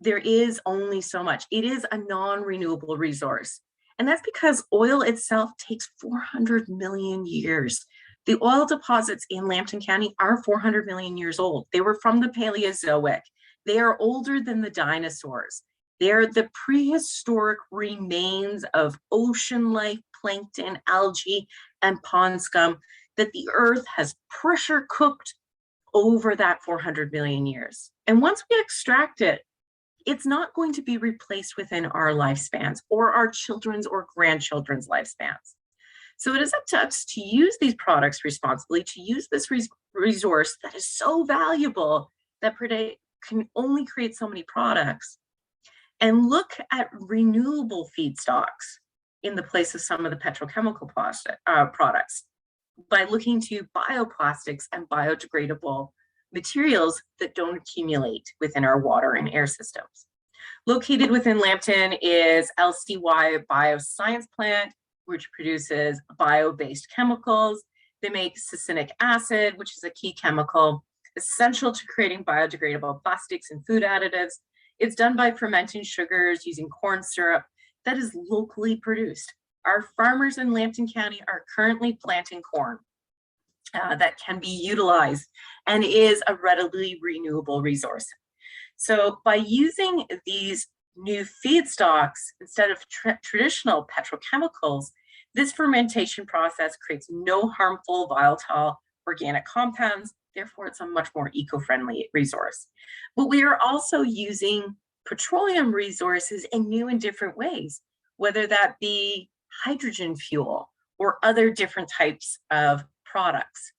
There is only so much. It is a non-renewable resource. And that's because oil itself takes 400 million years. The oil deposits in Lambton County are 400 million years old. They were from the Paleozoic. They are older than the dinosaurs. They're the prehistoric remains of ocean life, plankton, algae, and pond scum that the earth has pressure cooked over that 400 million years. And once we extract it, it's not going to be replaced within our lifespans or our children's or grandchildren's lifespans. So it is up to us to use these products responsibly, to use this resource that is so valuable that can only create so many products, and look at renewable feedstocks in the place of some of the petrochemical products by looking to bioplastics and biodegradable materials that don't accumulate within our water and air systems. Located within Lambton is LCY Bioscience Plant, which produces bio-based chemicals. They make succinic acid, which is a key chemical essential to creating biodegradable plastics and food additives. It's done by fermenting sugars using corn syrup that is locally produced. Our farmers in Lambton County are currently planting corn that can be utilized and is a readily renewable resource. So by using these new feedstocks instead of traditional petrochemicals, this fermentation process creates no harmful volatile organic compounds. Therefore, it's a much more eco-friendly resource. But we are also using petroleum resources in new and different ways, whether that be hydrogen fuel or other different types of products.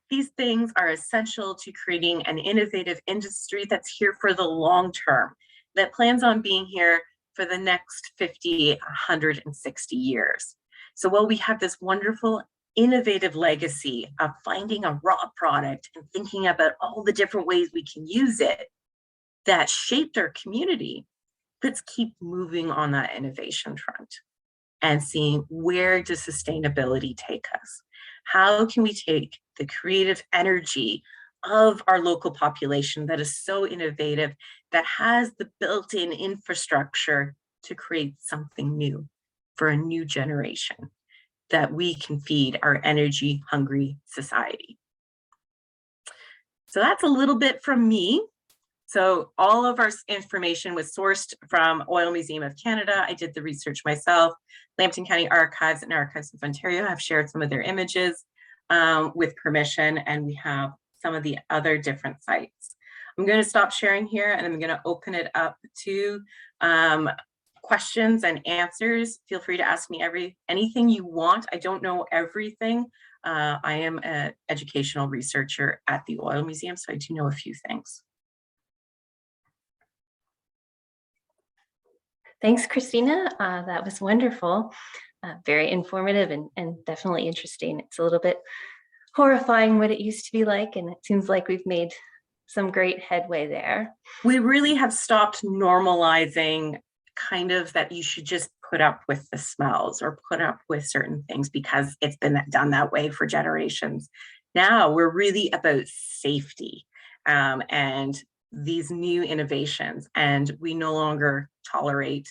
These things are essential to creating an innovative industry that's here for the long term, that plans on being here for the next 50, 160 years. So while we have this wonderful innovative legacy of finding a raw product and thinking about all the different ways we can use it that shaped our community, let's keep moving on that innovation front and seeing, where does sustainability take us? How can we take the creative energy of our local population that is so innovative, that has the built-in infrastructure to create something new for a new generation that we can feed our energy-hungry society? So that's a little bit from me. So all of our information was sourced from Oil Museum of Canada. I did the research myself. Lambton County Archives and Archives of Ontario have shared some of their images with permission, and we have some of the other different sites. I'm going to stop sharing here and I'm going to open it up to questions and answers. Feel free to ask me anything you want. I don't know everything. I am an educational researcher at the Oil Museum, so I do know a few things. Thanks, Christina. That was wonderful. Very informative and definitely interesting. It's a little bit horrifying what it used to be like, and it seems like we've made some great headway there. We really have stopped normalizing kind of that you should just put up with the smells or put up with certain things because it's been done that way for generations. Now we're really about safety and these new innovations, and we no longer tolerate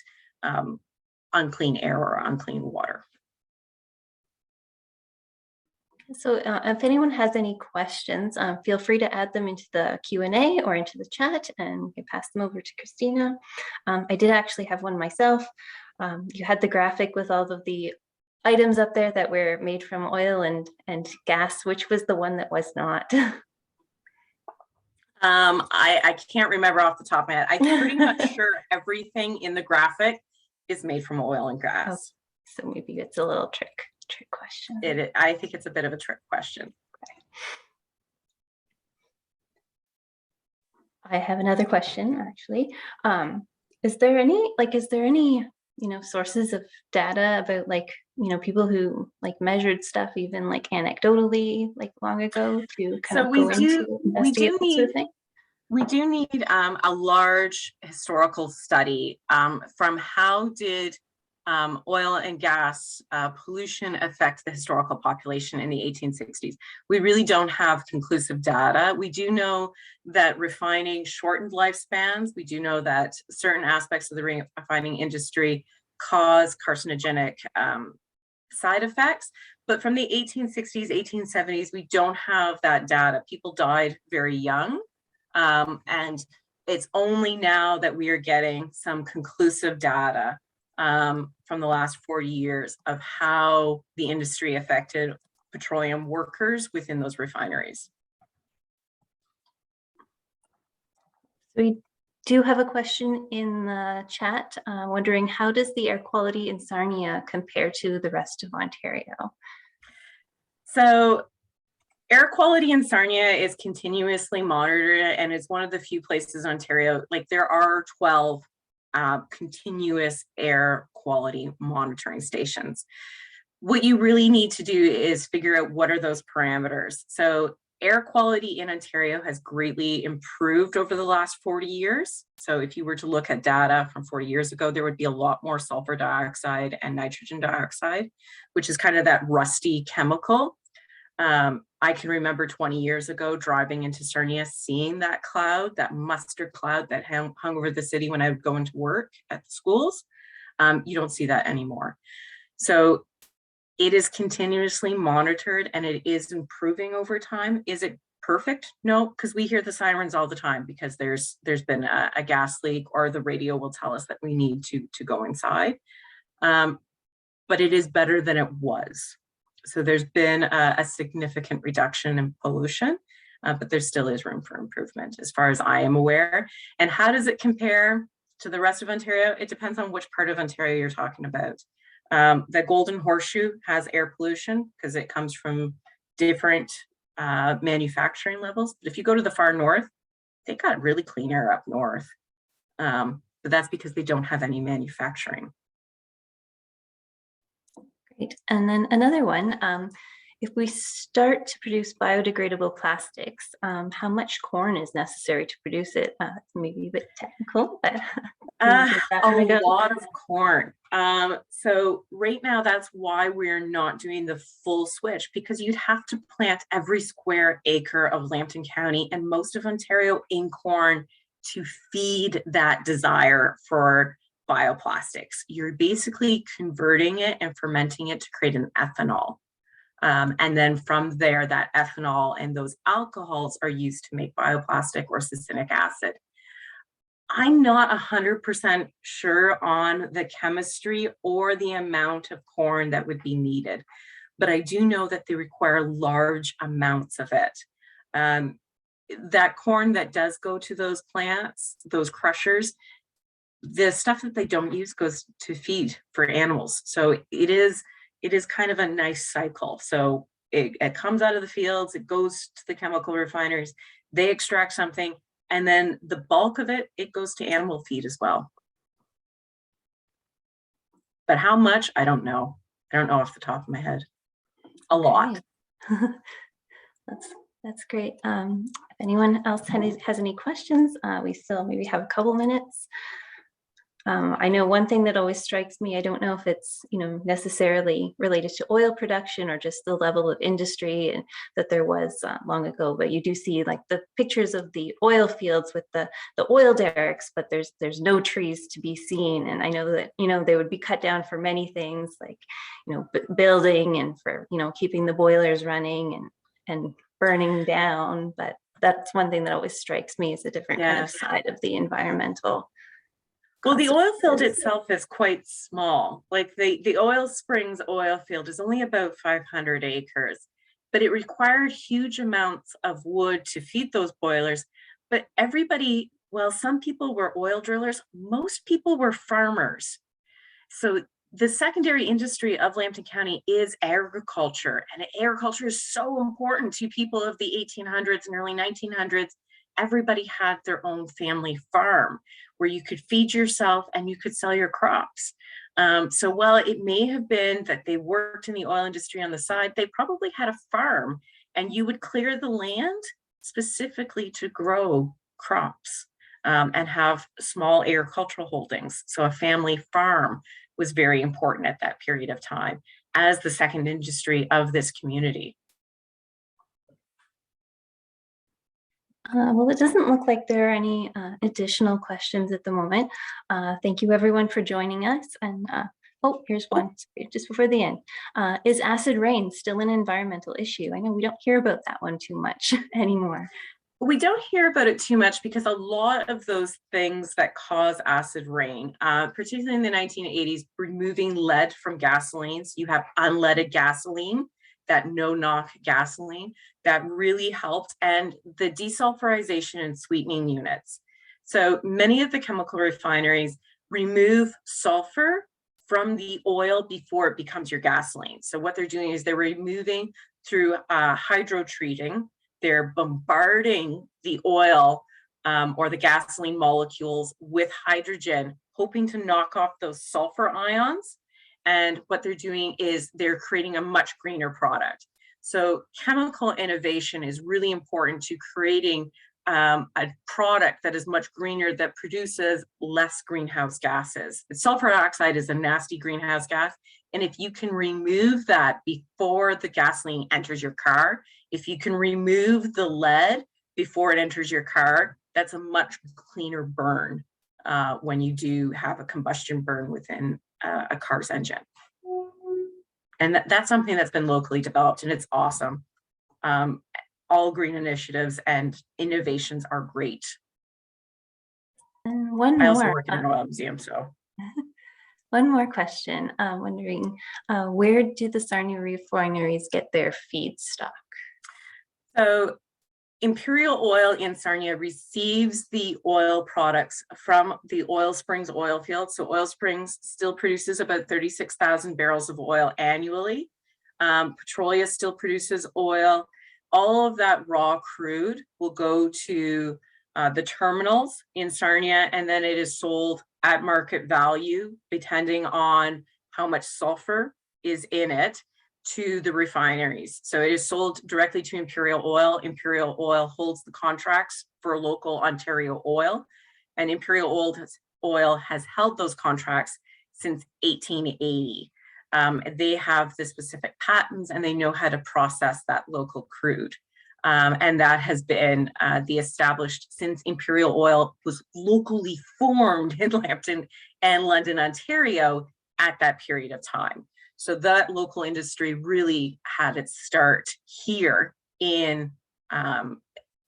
unclean air or unclean water. So if anyone has any questions, feel free to add them into the Q&A or into the chat, and we can pass them over to Christina. I did actually have one myself. You had the graphic with all of the items up there that were made from oil and gas. Which was the one that was not? I can't remember off the top of my head. I'm pretty much sure everything in the graphic is made from oil and gas. Oh, so maybe it's a little trick question. I think it's a bit of a trick question. Okay. I have another question, actually. Is there any sources of data about people who measured stuff even anecdotally long ago to kind of go into investigate that sort of thing? We do need a large historical study from how did oil and gas pollution affect the historical population in the 1860s. We really don't have conclusive data. We do know that refining shortened lifespans. We do know that certain aspects of the refining industry cause carcinogenic side effects. But from the 1860s, 1870s, we don't have that data. People died very young. And it's only now that we are getting some conclusive data from the last 40 years of how the industry affected petroleum workers within those refineries. We do have a question in the chat wondering, how does the air quality in Sarnia compare to the rest of Ontario? So air quality in Sarnia is continuously monitored, and it's one of the few places in Ontario, there are 12 continuous air quality monitoring stations. What you really need to do is figure out what are those parameters. So air quality in Ontario has greatly improved over the last 40 years. So if you were to look at data from 40 years ago, there would be a lot more sulfur dioxide and nitrogen dioxide, which is kind of that rusty chemical. I can remember 20 years ago driving into Sarnia, seeing that cloud, that mustard cloud that hung over the city when I would go into work at the schools. You don't see that anymore. So it is continuously monitored and it is improving over time. Is it perfect? No, because we hear the sirens all the time because there's been a gas leak, or the radio will tell us that we need to go inside. But it is better than it was. So there's been a significant reduction in pollution, but there still is room for improvement as far as I am aware. And how does it compare to the rest of Ontario? It depends on which part of Ontario you're talking about. The Golden Horseshoe has air pollution because it comes from different manufacturing levels. But if you go to the far north, they got really clean air up north. But that's because they don't have any manufacturing. Great. And then another one, if we start to produce biodegradable plastics, how much corn is necessary to produce it? Maybe a bit technical, but a lot of corn. So right now, that's why we're not doing the full switch, because you'd have to plant every square acre of Lambton County and most of Ontario in corn to feed that desire for bioplastics. You're basically converting it and fermenting it to create an ethanol. And then from there, that ethanol and those alcohols are used to make bioplastic or succinic acid. I'm not 100% sure on the chemistry or the amount of corn that would be needed, but I do know that they require large amounts of it. That corn that does go to those plants, those crushers, the stuff that they don't use goes to feed for animals. So it is kind of a nice cycle. So it comes out of the fields, it goes to the chemical refiners, they extract something, and then the bulk of it goes to animal feed as well. But how much? I don't know. I don't know off the top of my head. A lot. That's great. If anyone else has any questions, we still maybe have a couple minutes. I know one thing that always strikes me, I don't know if it's, necessarily related to oil production or just the level of industry and that there was long ago, but you do see like the pictures of the oil fields with the oil derricks, but there's no trees to be seen. And I know that, they would be cut down for many things like, building and for, keeping the boilers running and burning down. But that's one thing that always strikes me as a different kind of side of the environmental. Well, the oil field itself is quite small. Like the Oil Springs oil field is only about 500 acres, but it required huge amounts of wood to feed those boilers. But everybody, well, some people were oil drillers, most people were farmers. So the secondary industry of Lambton County is agriculture, and agriculture is so important to people of the 1800s and early 1900s. Everybody had their own family farm where you could feed yourself and you could sell your crops. So while it may have been that they worked in the oil industry on the side, they probably had a farm, and you would clear the land specifically to grow crops and have small agricultural holdings. So a family farm was very important at that period of time as the second industry of this community. Well, it doesn't look like there are any additional questions at the moment. Thank you everyone for joining us. And oh, here's one just before the end. Is acid rain still an environmental issue? I know we don't hear about that one too much anymore. We don't hear about it too much because a lot of those things that cause acid rain, particularly in the 1980s, removing lead from gasolines, you have unleaded gasoline, that no-knock gasoline, that really helped, and the desulfurization and sweetening units. So many of the chemical refineries remove sulfur from the oil before it becomes your gasoline. So what they're doing is they're removing through hydrotreating. They're bombarding the oil or the gasoline molecules with hydrogen, hoping to knock off those sulfur ions. And what they're doing is they're creating a much greener product. So chemical innovation is really important to creating a product that is much greener, that produces less greenhouse gases. Sulfur dioxide is a nasty greenhouse gas. And if you can remove that before the gasoline enters your car, if you can remove the lead before it enters your car, that's a much cleaner burn when you do have a combustion burn within a car's engine. And that's something that's been locally developed, and it's awesome. All green initiatives and innovations are great. And one I more. also work in an oil museum, so. One more question. Wondering, where do the Sarnia refineries get their feedstock? So Imperial Oil in Sarnia receives the oil products from the Oil Springs oil field. So Oil Springs still produces about 36,000 barrels of oil annually. Petroleum still produces oil. All of that raw crude will go to the terminals in Sarnia, and then it is sold at market value, depending on how much sulfur is in it, to the refineries. So it is sold directly to Imperial Oil. Imperial Oil holds the contracts for local Ontario oil, and Imperial Oil has held those contracts since 1880. They have the specific patents, and they know how to process that local crude. And that has been the established since Imperial Oil was locally formed in Lambton and London, Ontario at that period of time. So that local industry really had its start here in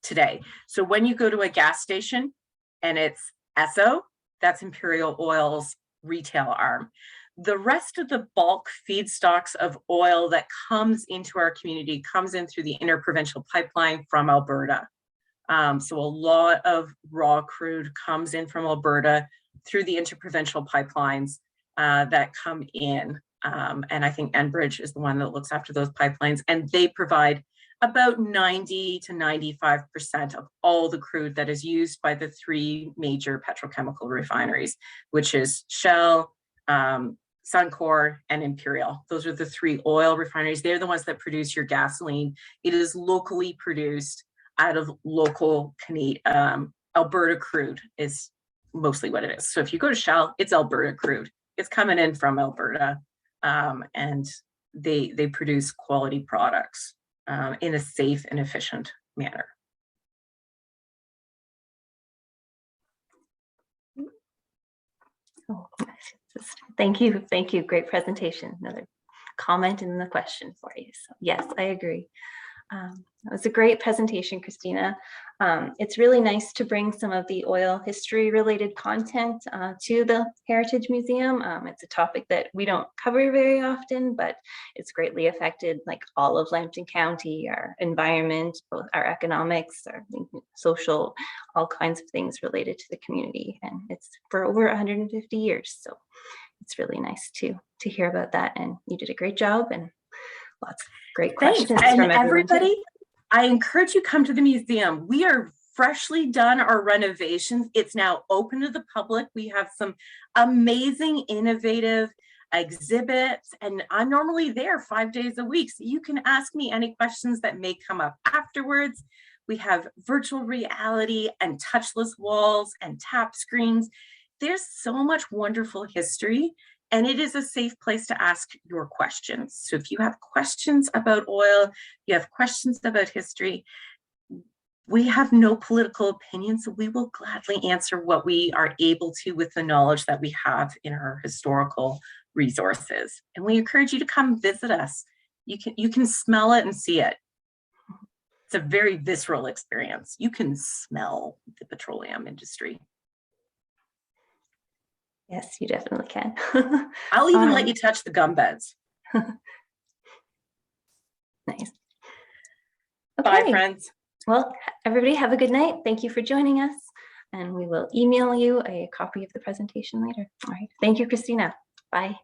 today. So when you go to a gas station and it's Esso, that's Imperial Oil's retail arm. The rest of the bulk feedstocks of oil that comes into our community comes in through the interprovincial pipeline from Alberta. So a lot of raw crude comes in from Alberta through the interprovincial pipelines that come in. And I think Enbridge is the one that looks after those pipelines, and they provide about 90 to 95% of all the crude that is used by the three major petrochemical refineries, which is Shell, Suncor, and Imperial. Those are the three oil refineries. They're the ones that produce your gasoline. It is locally produced out of local Alberta crude is mostly what it is. So if you go to Shell, it's Alberta crude. It's coming in from Alberta, and they produce quality products in a safe and efficient manner. Oh, thank you. Thank you. Great presentation. Another comment in the question for you. So yes, I agree. That was a great presentation, Christina. It's really nice to bring some of the oil history related content to the Heritage Museum. It's a topic that we don't cover very often, but it's greatly affected like all of Lambton County, our environment, both our economics, our social, all kinds of things related to the community. And it's for over 150 years. So it's really nice to hear about that. And you did a great job, and lots of great questions. Thanks. And from everybody, I encourage you come to the museum. We are freshly done our renovations. It's now open to the public. We have some amazing, innovative exhibits, and I'm normally there 5 days a week. So you can ask me any questions that may come up afterwards. We have virtual reality and touchless walls and tap screens. There's so much wonderful history, and it is a safe place to ask your questions. So if you have questions about oil, you have questions about history, we have no political opinion, so we will gladly answer what we are able to with the knowledge that we have in our historical resources. And we encourage you to come visit us. You can smell it and see it. It's a very visceral experience. You can smell the petroleum industry. Yes, you definitely can. I'll even let you touch the gum beds. Nice. Bye, friends. Well, everybody have a good night. Thank you for joining us, and we will email you a copy of the presentation later. All right. Thank you, Christina. Bye.